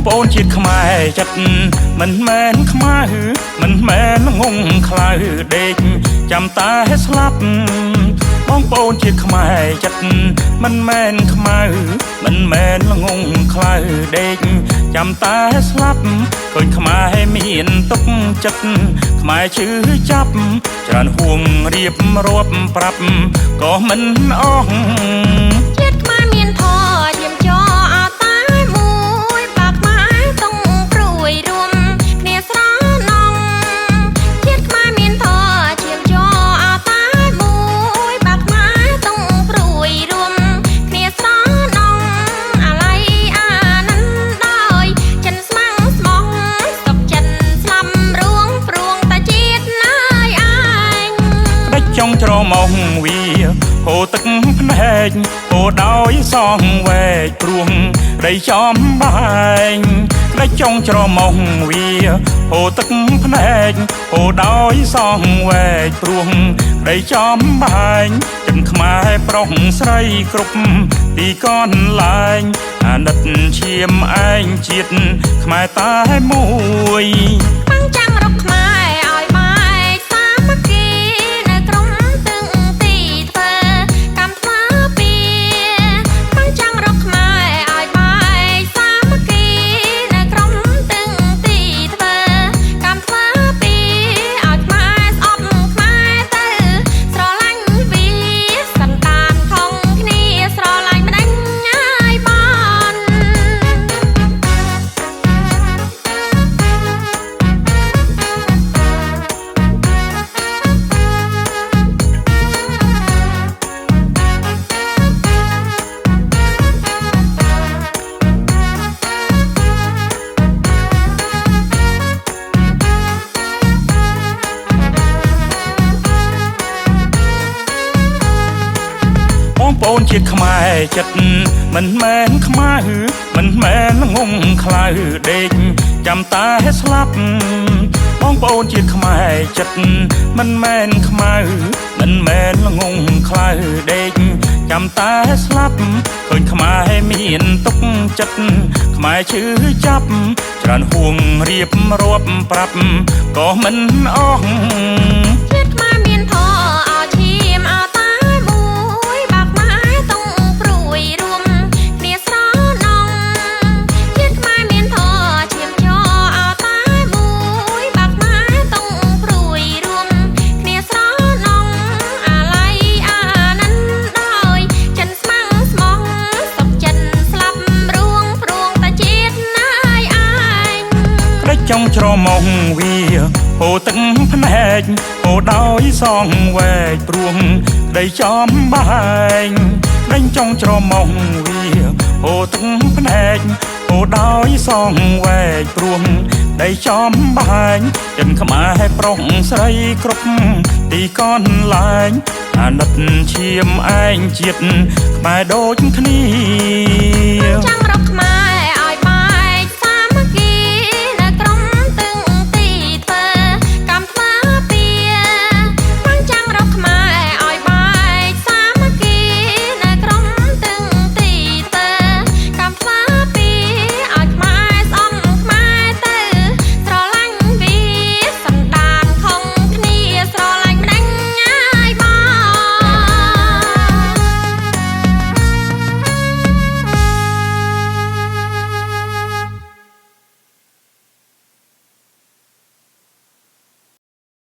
បងប្អូនជាតិខ្មែរចិត្តមិនមែនខ្មៅមិនមែនងងខ្លៅដេកចាំតែស្លាប់បងប្អូនជាតិខ្មែរចិត្តមិនមែនខ្មៅមិនមែនងងខ្លៅដេកចាំតែស្លាប់ឃើញខ្មែរមានទុកចិត្តខ្មែរឈឺចាប់ច្រើនហួងរៀបរាប់ប្រាប់ក៏មិនអស់ជាតិខ្មែរមានធម៌យាមចោអត់តែមួយបាក់ខ្មែរต้องព្រួយរួមគ្នាស្រណងជាតិខ្មែរមានធម៌យាមចោអត់តែមួយបាក់ខ្មែរต้องព្រួយរួមគ្នាស្រណងអាឡ័យអានន្ទដោយចិនស្មាំងស្មោះស្តុកចិនស្លាប់រួងព្រួងតាជាតិណាយឯងដាច់ចុងច្រមុះវាហូរទឹកភ្នែកហូរដោយសងវែកព្រួងដីចំបែងដាច់ចុងច្រមុះវាហូរទឹកភ្នែកហូរដោយសងវែកព្រួងដីចំបែងចិនខ្មែរប្រុសស្រីគ្រប់ទីកន្លែងអាណិតឈាមឯងជាតិខ្មែរតែមួយបាំងចាំរកខ្មែរឲ្យបែកសាមគ្គីនៅក្រុមទឹងទីធ្វើកម្មធ្វើពីបាំងចាំរកខ្មែរឲ្យបែកសាមគ្គីនៅក្រុមទឹងទីធ្វើកម្មធ្វើពីឲ្យខ្មែរស្អប់ខ្មែរទៅស្រឡាញ់វាសន្តានខំគ្នាស្រឡាញ់ម្ដេចឲ្យបានបងប្អូនជាតិខ្មែរចិត្តមិនមែនខ្មៅមិនមែនងងខ្លៅដេកចាំតែស្លាប់បងប្អូនជាតិខ្មែរចិត្តមិនមែនខ្មៅមិនមែនងងខ្លៅដេកចាំតែស្លាប់ឃើញខ្មែរមានទុកចិត្តខ្មែរឈឺចាប់ច្រើនហួងរៀបរាប់ប្រាប់ក៏មិនអស់ជាតិខ្មែរមានធម៌ឲ្យឈាមអត់តែមួយបាក់ខ្មែរต้องព្រួយរួមគ្នាស្រណងជាតិខ្មែរមានធម៌ឈាមចោអត់តែមួយបាក់ខ្មែរต้องព្រួយរួមគ្នាស្រណងអាឡ័យអានន្ទដោយចិនស្មាំងស្មោះស្តុកចិនស្លាប់រួងព្រួងតាជាតិណាយឯងដាច់ចុងច្រមុះវាហូរទឹកភ្នែកហូរដោយសងវែកព្រួងដីចំបែងដាច់ចុងច្រមុះវាហូរទឹកភ្នែកហូរដោយសងវែកព្រួងដីចំបែងចិនខ្មែរប្រុសស្រីគ្រប់ទីកន្លែងអាណិតឈាមឯងជាតិខ្មែរដូចគ្នាចាំរកខ្មែរ